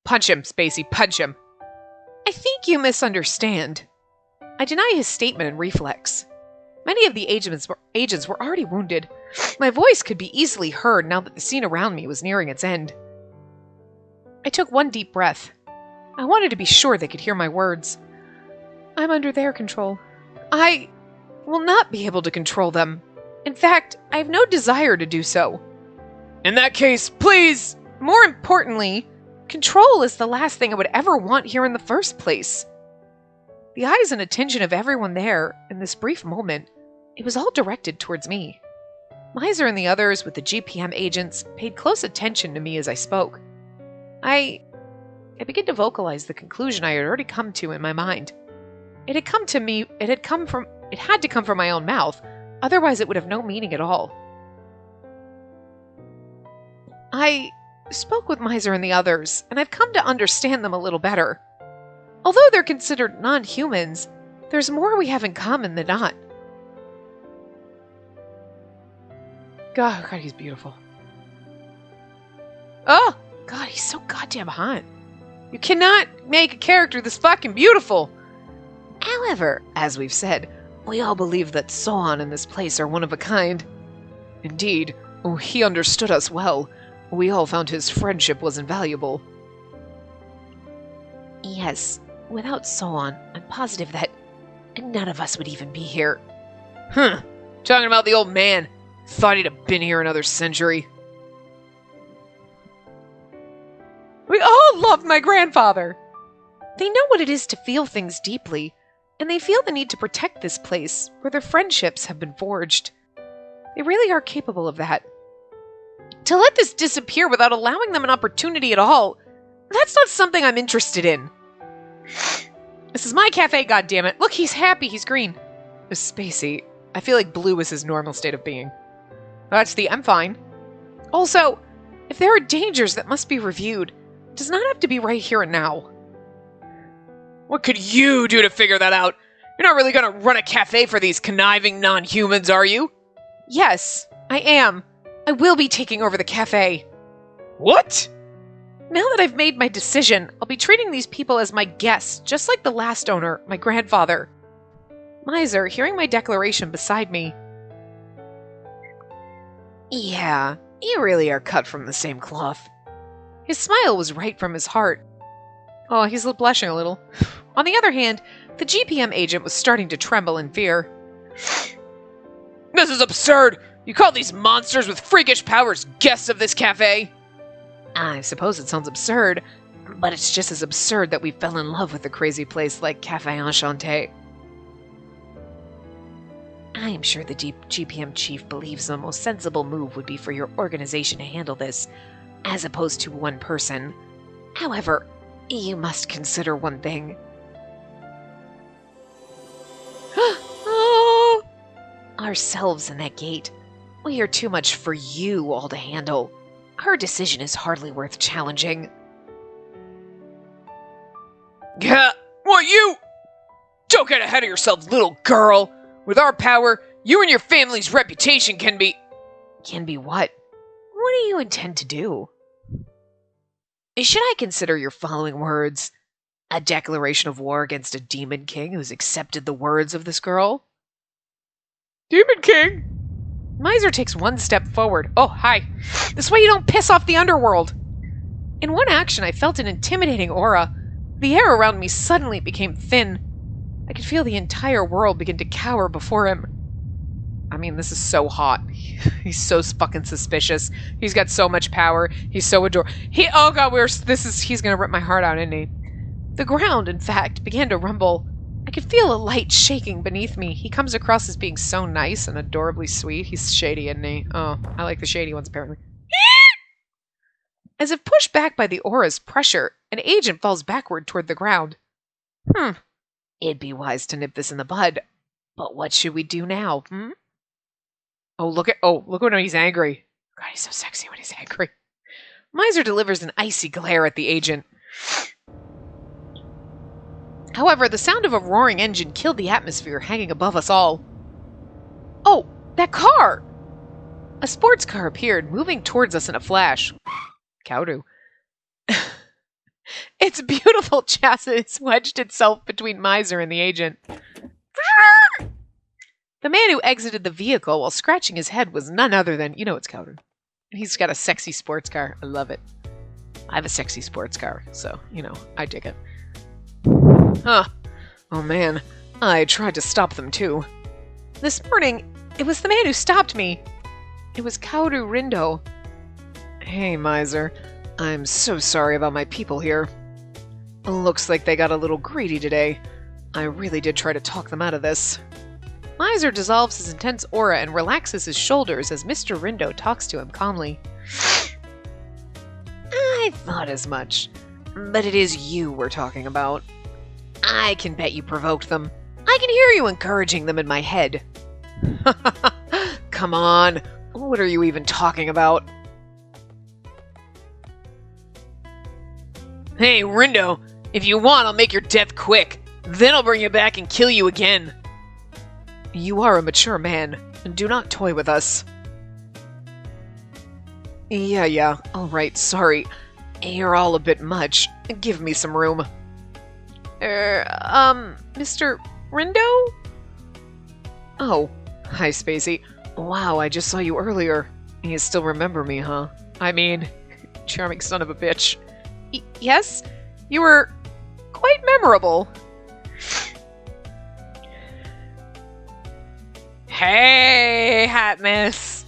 [SPEAKER 1] Punch him, Spacey, punch him. I think you misunderstand. I deny his statement in reflex. Many of the agents were already wounded. My voice could be easily heard now that the scene around me was nearing its end. I took one deep breath. I wanted to be sure they could hear my words. I'm under their control. will not be able to control them. In fact, I have no desire to do so.
[SPEAKER 2] In that case, please!
[SPEAKER 1] More importantly, control is the last thing I would ever want here in the first place. The eyes and attention of everyone there, in this brief moment, it was all directed towards me. Miser and the others with the GPM agents paid close attention to me as I spoke. I began to vocalize the conclusion I had already come to in my mind. It had to come from my own mouth, otherwise it would have no meaning at all. I spoke with Miser and the others, and I've come to understand them a little better. Although they're considered non-humans, there's more we have in common than not. God, he's beautiful. Oh, God, he's so goddamn hot. You cannot make a character this fucking beautiful. However, as we've said, we all believe that Sohan and this place are one of a kind. Indeed, he understood us well. We all found his friendship was invaluable. Yes, without Sohan, I'm positive that none of us would even be here.
[SPEAKER 2] Talking about the old man. Thought he'd have been here another century.
[SPEAKER 1] We all love my grandfather. They know what it is to feel things deeply, and they feel the need to protect this place where their friendships have been forged. They really are capable of that. To let this disappear without allowing them an opportunity at all, that's not something I'm interested in. This is my cafe, goddammit. Look, he's happy, he's green. Spacey. I feel like blue is his normal state of being. I'm fine. Also, if there are dangers that must be reviewed, it does not have to be right here and now.
[SPEAKER 2] What could you do to figure that out? You're not really gonna run a cafe for these conniving non-humans, are you?
[SPEAKER 1] Yes, I am. I will be taking over the cafe.
[SPEAKER 2] What?
[SPEAKER 1] Now that I've made my decision, I'll be treating these people as my guests, just like the last owner, my grandfather. Miser, hearing my declaration beside me. Yeah, you really are cut from the same cloth. His smile was right from his heart. Oh, he's blushing a little. On the other hand, the GPM agent was starting to tremble in fear.
[SPEAKER 2] This is absurd! You call these monsters with freakish powers guests of this cafe?
[SPEAKER 1] I suppose it sounds absurd, but it's just as absurd that we fell in love with a crazy place like Cafe Enchante. I am sure the GPM chief believes the most sensible move would be for your organization to handle this, as opposed to one person. However, you must consider one thing. Ourselves in that gate. We are too much for you all to handle. Her decision is hardly worth challenging.
[SPEAKER 2] Gah! What, you? Don't get ahead of yourself, little girl! With our power, you and your family's reputation can be...
[SPEAKER 1] Can be what? What do you intend to do? Should I consider your following words a declaration of war against a demon king who's accepted the words of this girl?
[SPEAKER 2] Demon King?
[SPEAKER 1] Miser takes one step forward. Oh, hi. This way you don't piss off the underworld. In one action, I felt an intimidating aura. The air around me suddenly became thin. I could feel the entire world begin to cower before him. I mean, this is so hot. He's so fucking suspicious. He's got so much power. He's so adorable. Oh god, he's gonna rip my heart out, isn't he? The ground, in fact, began to rumble. I could feel a light shaking beneath me. He comes across as being so nice and adorably sweet. He's shady, isn't he? Oh, I like the shady ones, apparently. As if pushed back by the aura's pressure, an agent falls backward toward the ground. It'd be wise to nip this in the bud. But what should we do now, Oh, look when he's angry. God, he's so sexy when he's angry. Miser delivers an icy glare at the agent. However, the sound of a roaring engine killed the atmosphere hanging above us all. Oh, that car! A sports car appeared, moving towards us in a flash. Cowdo. Its beautiful chassis wedged itself between Miser and the agent. The man who exited the vehicle while scratching his head was none other than, it's Cowden. And he's got a sexy sports car. I love it. I have a sexy sports car, so, I dig it. Oh man, I tried to stop them too. This morning, it was the man who stopped me. It was Kaoru Rindo. Hey, Miser. I'm so sorry about my people here. Looks like they got a little greedy today. I really did try to talk them out of this. Miser dissolves his intense aura and relaxes his shoulders as Mr. Rindo talks to him calmly. I thought as much. But it is you we're talking about. I can bet you provoked them. I can hear you encouraging them in my head. Come on. What are you even talking about?
[SPEAKER 2] Hey, Rindo, if you want, I'll make your death quick. Then I'll bring you back and kill you again.
[SPEAKER 1] You are a mature man. Do not toy with us. Yeah, alright, sorry. You're all a bit much. Give me some room. Mr. Rindo? Oh, hi, Spacey. Wow, I just saw you earlier. You still remember me, huh? I mean, charming son of a bitch. Yes? You were quite memorable.
[SPEAKER 2] Hey, hot mess.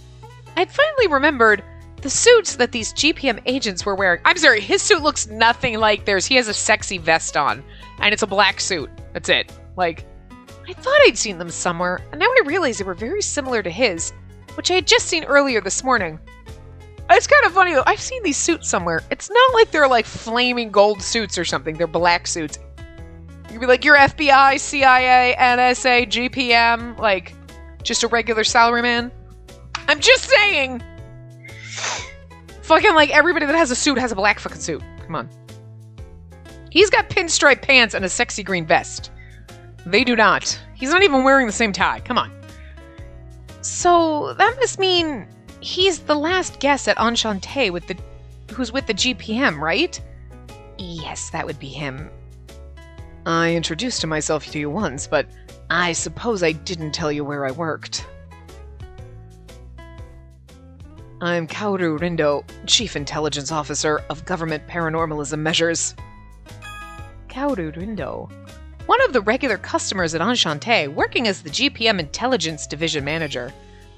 [SPEAKER 1] I'd finally remembered the suits that these GPM agents were wearing.
[SPEAKER 2] I'm sorry, his suit looks nothing like theirs. He has a sexy vest on, and it's a black suit. That's it. Like,
[SPEAKER 1] I thought I'd seen them somewhere, and now I realize they were very similar to his, which I had just seen earlier this morning.
[SPEAKER 2] It's kind of funny, though. I've seen these suits somewhere. It's not like they're, like, flaming gold suits or something. They're black suits. You'd be like, you're FBI, CIA, NSA, GPM, like, just a regular salaryman. I'm just saying! Fucking, like, everybody that has a suit has a black fucking suit. Come on. He's got pinstripe pants and a sexy green vest. They do not. He's not even wearing the same tie. Come on.
[SPEAKER 1] So, that must mean he's the last guest at Enchante who's with the GPM, right? Yes, that would be him. I introduced myself to you once, but I suppose I didn't tell you where I worked. I'm Kaoru Rindo, Chief Intelligence Officer of Government Paranormalism Measures. Kaoru Rindo? One of the regular customers at Enchante, working as the GPM Intelligence Division Manager.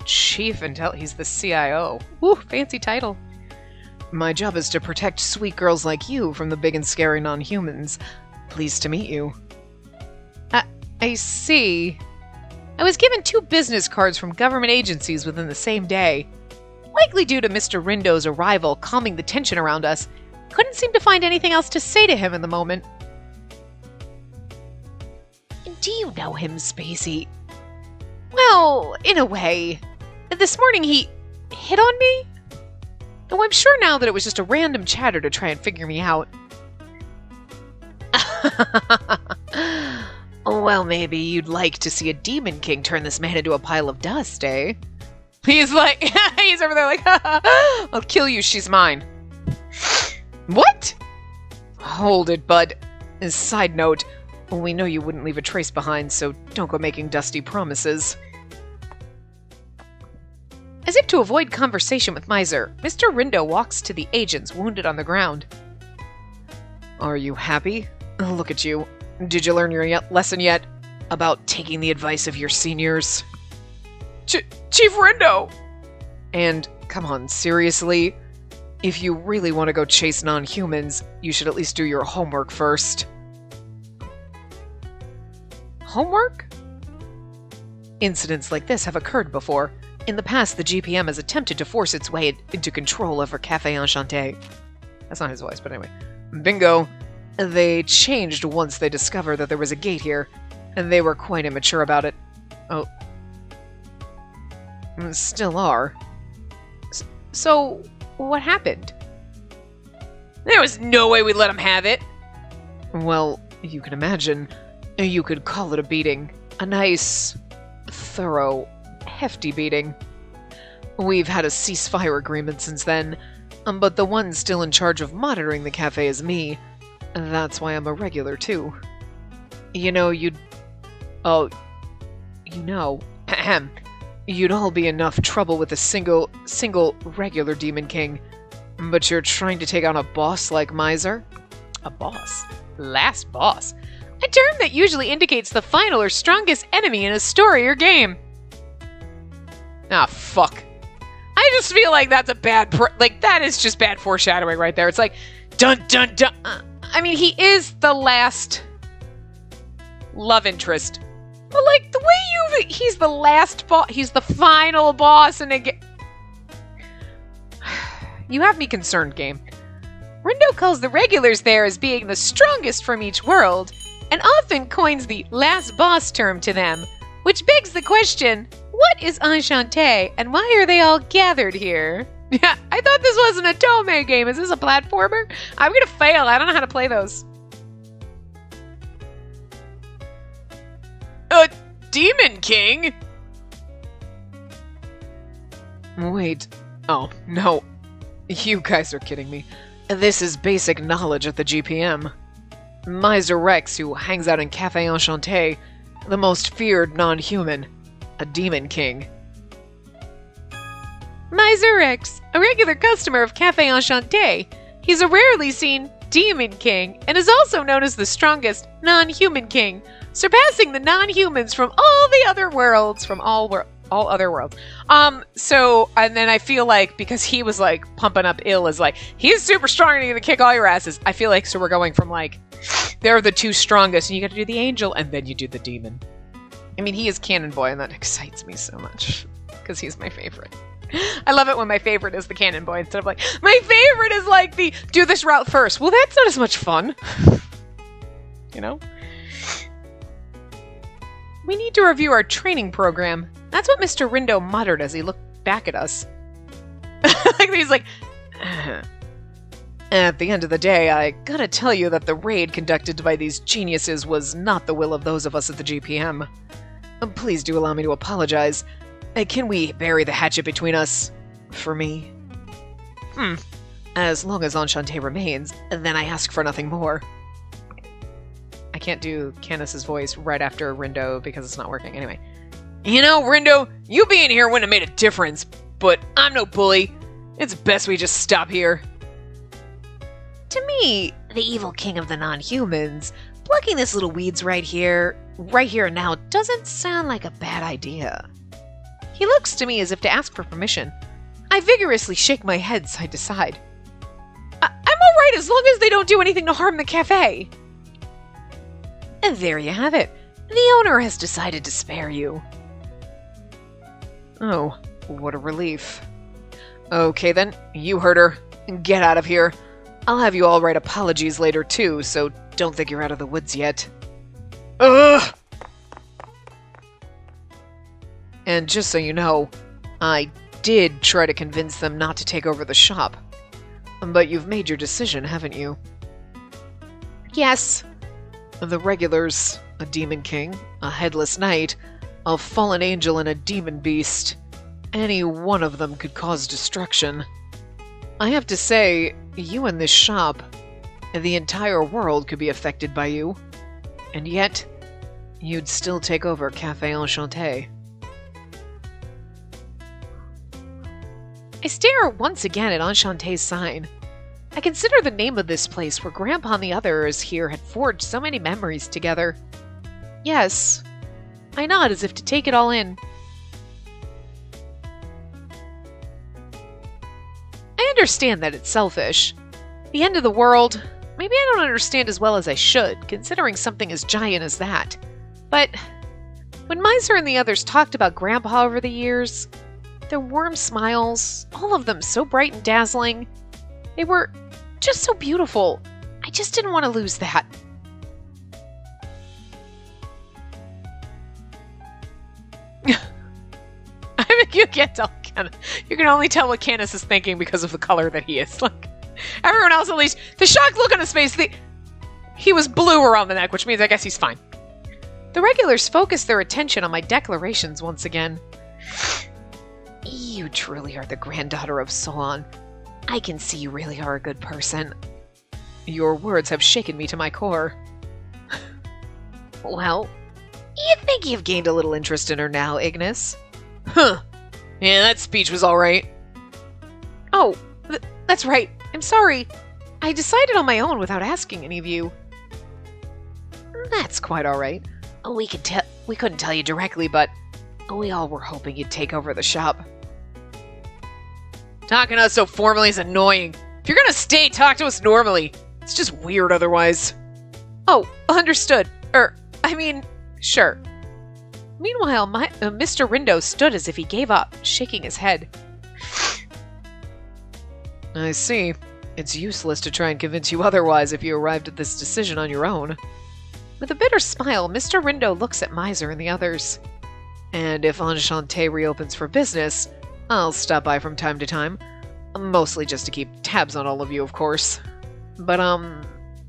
[SPEAKER 1] He's the CIO. Ooh, fancy title. My job is to protect sweet girls like you from the big and scary non-humans. Pleased to meet you. I see. I was given 2 business cards from government agencies within the same day. Likely due to Mr. Rindo's arrival calming the tension around us. Couldn't seem to find anything else to say to him in the moment. Do you know him, Spacey? Well, in a way. This morning he hit on me? Oh, I'm sure now that it was just a random chatter to try and figure me out. Well, maybe you'd like to see a Demon King turn this man into a pile of dust, eh?
[SPEAKER 2] He's like, he's over there like, I'll kill you, she's mine. What?
[SPEAKER 1] Hold it, bud. Side note, we know you wouldn't leave a trace behind, so don't go making dusty promises. As if to avoid conversation with Miser, Mr. Rindo walks to the agents wounded on the ground. Are you happy? Look at you. Did you learn your lesson yet? About taking the advice of your seniors?
[SPEAKER 2] Chief Rindo!
[SPEAKER 1] And, come on, seriously? If you really want to go chase non-humans, you should at least do your homework first. Homework? Incidents like this have occurred before. In the past, the GPM has attempted to force its way into control over Café Enchante. That's not his voice, but anyway. Bingo. They changed once they discovered that there was a gate here, and they were quite immature about it. Oh. Still are. So, what happened?
[SPEAKER 2] There was no way we'd let him have it.
[SPEAKER 1] Well, you can imagine. You could call it a beating. A nice, thorough, hefty beating. We've had a ceasefire agreement since then, but the one still in charge of monitoring the cafe is me. That's why I'm a regular, too. You know, you'd all be enough trouble with a single regular Demon King. But you're trying to take on a boss like Miser?
[SPEAKER 2] A boss? Last boss? A term that usually indicates the final or strongest enemy in a story or game.
[SPEAKER 1] Ah, fuck. I just feel like that's a bad... that is just bad foreshadowing right there. It's like, dun, dun, dun. I mean, he is the last love interest. But, like, the way he's the last boss... He's the final boss, and again... You have me concerned, game. Rindo calls the regulars there as being the strongest from each world, and often coins the last boss term to them, which begs the question, what is Enchante, and why are they all gathered here? Yeah, I thought this wasn't a Tome game. Is this a platformer? I'm gonna fail. I don't know how to play those.
[SPEAKER 2] Demon King?
[SPEAKER 1] Wait. Oh, no. You guys are kidding me. This is basic knowledge at the GPM. Miser Rex, who hangs out in Cafe Enchante, the most feared non-human, a demon king. Miser Rex, a regular customer of Cafe Enchante. He's a rarely seen demon king, and is also known as the strongest non-human king, surpassing the non-humans from all the other worlds, all other worlds. And then I feel like, because he was, like, pumping up ill as, like, he's super strong and he's gonna kick all your asses, I feel like, so we're going from, like, they're the two strongest, and you gotta do the angel, and then you do the demon. I mean, he is Cannon Boy, and that excites me so much, because he's my favorite. I love it when my favorite is the Cannon Boy, instead of, like, my favorite is, like, the, do this route first. Well, that's not as much fun. You know? We need to review our training program. That's what Mr. Rindo muttered as he looked back at us. Like, he's like... At the end of the day, I gotta tell you that the raid conducted by these geniuses was not the will of those of us at the GPM. Please do allow me to apologize. Can we bury the hatchet between us? For me? As long as Enchante remains, then I ask for nothing more. I can't do Candace's voice right after Rindo because it's not working. Anyway.
[SPEAKER 2] You know, Rindo, you being here wouldn't have made a difference, but I'm no bully. It's best we just stop here.
[SPEAKER 3] To me, the evil king of the non-humans, plucking this little weeds right here and now, doesn't sound like a bad idea. He looks to me as if to ask for permission. I vigorously shake my head side to side. I'm alright as long as they don't do anything to harm the cafe. And there you have it. The owner has decided to spare you.
[SPEAKER 1] Oh, what a relief. Okay then, you heard her. Get out of here. I'll have you all write apologies later too, so don't think you're out of the woods yet.
[SPEAKER 2] Ugh!
[SPEAKER 1] And just so you know, I did try to convince them not to take over the shop. But you've made your decision, haven't you?
[SPEAKER 3] Yes.
[SPEAKER 1] The regulars, a demon king, a headless knight, a fallen angel, and a demon beast. Any one of them could cause destruction. I have to say, you and this shop, the entire world could be affected by you. And yet, you'd still take over Cafe Enchante.
[SPEAKER 3] I stare once again at Enchante's sign. I consider the name of this place where Grandpa and the others here had forged so many memories together. Yes, I nod as if to take it all in. I understand that it's selfish. The end of the world, maybe I don't understand as well as I should, considering something as giant as that. But when Miser and the others talked about Grandpa over the years, their warm smiles, all of them so bright and dazzling, they were just so beautiful. I just didn't want to lose that.
[SPEAKER 1] I mean, you can't tell. You can only tell what Candace is thinking because of the color that he is. Like everyone else, at least, the shocked look on his face. He was blue around the neck, which means I guess he's fine. The regulars focused their attention on my declarations once again.
[SPEAKER 3] You truly are the granddaughter of Solon. I can see you really are a good person.
[SPEAKER 1] Your words have shaken me to my core.
[SPEAKER 3] Well, you think you've gained a little interest in her now, Ignis?
[SPEAKER 2] Huh. Yeah, that speech was alright.
[SPEAKER 3] Oh, that's right. I'm sorry. I decided on my own without asking any of you.
[SPEAKER 1] That's quite alright.
[SPEAKER 3] We couldn't tell you directly, but We all were hoping you'd take over the shop.
[SPEAKER 2] Talking to us so formally is annoying. If you're gonna stay, talk to us normally. It's just weird otherwise.
[SPEAKER 1] Oh, understood. Sure. Meanwhile, Mr. Rindo stood as if he gave up, shaking his head.
[SPEAKER 2] I see. It's useless to try and convince you otherwise if you arrived at this decision on your own.
[SPEAKER 1] With a bitter smile, Mr. Rindo looks at Miser and the others.
[SPEAKER 2] And if Enchante reopens for business, I'll stop by from time to time. Mostly just to keep tabs on all of you, of course. But,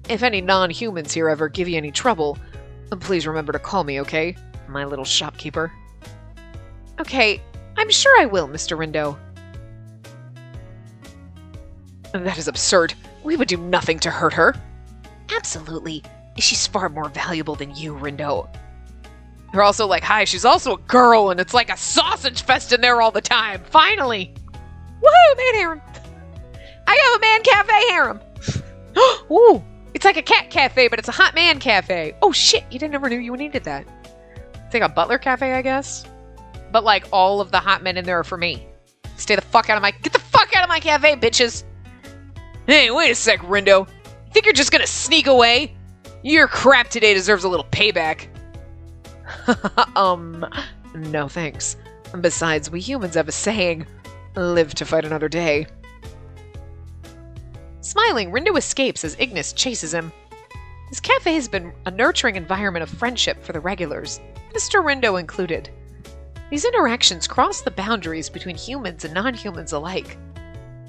[SPEAKER 2] if any non-humans here ever give you any trouble, please remember to call me, okay? My little shopkeeper.
[SPEAKER 1] Okay, I'm sure I will, Mr. Rindo.
[SPEAKER 2] That is absurd. We would do nothing to hurt her.
[SPEAKER 3] Absolutely. She's far more valuable than you, Rindo.
[SPEAKER 2] They're also like, hi, she's also a girl, and it's like a sausage fest in there all the time. Finally!
[SPEAKER 1] Woohoo, man harem! I have a man cafe harem! Ooh, it's like a cat cafe, but it's a hot man cafe. Oh shit, you never knew you needed that. It's like a butler cafe, I guess. But like all of the hot men in there are for me. Get the fuck out of my cafe, bitches!
[SPEAKER 2] Hey, wait a sec, Rindo. Think you're just gonna sneak away? Your crap today deserves a little payback.
[SPEAKER 1] No thanks. Besides, we humans have a saying, live to fight another day. Smiling, Rindo escapes as Ignis chases him. This cafe has been a nurturing environment of friendship for the regulars, Mr. Rindo included. These interactions cross the boundaries between humans and non-humans alike.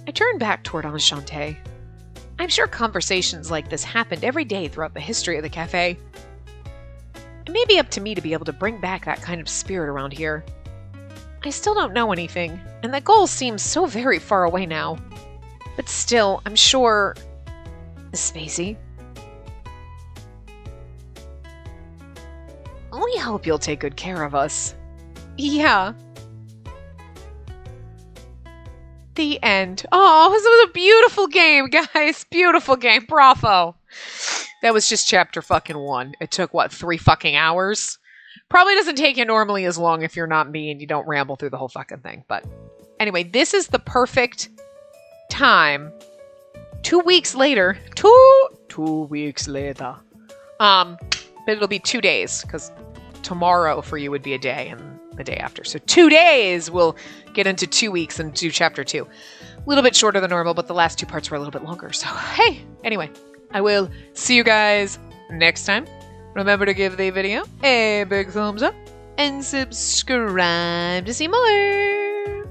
[SPEAKER 1] I turn back toward Enchante. I'm sure conversations like this happened every day throughout the history of the cafe. It may be up to me to be able to bring back that kind of spirit around here. I still don't know anything, and that goal seems so very far away now. But still, I'm sure... Spacey? We hope you'll take good care of us. Yeah. The end. Oh, this was a beautiful game, guys. Beautiful game. Bravo. That was just chapter fucking 1. It took, 3 fucking hours? Probably doesn't take you normally as long if you're not me and you don't ramble through the whole fucking thing. But anyway, this is the perfect time. 2 weeks later. Two weeks later. But it'll be 2 days, because tomorrow for you would be a day and the day after. So 2 days we'll get into 2 weeks and do chapter 2. A little bit shorter than normal, but the last 2 parts were a little bit longer. So, hey, anyway, I will see you guys next time. Remember to give the video a big thumbs up and subscribe to see more.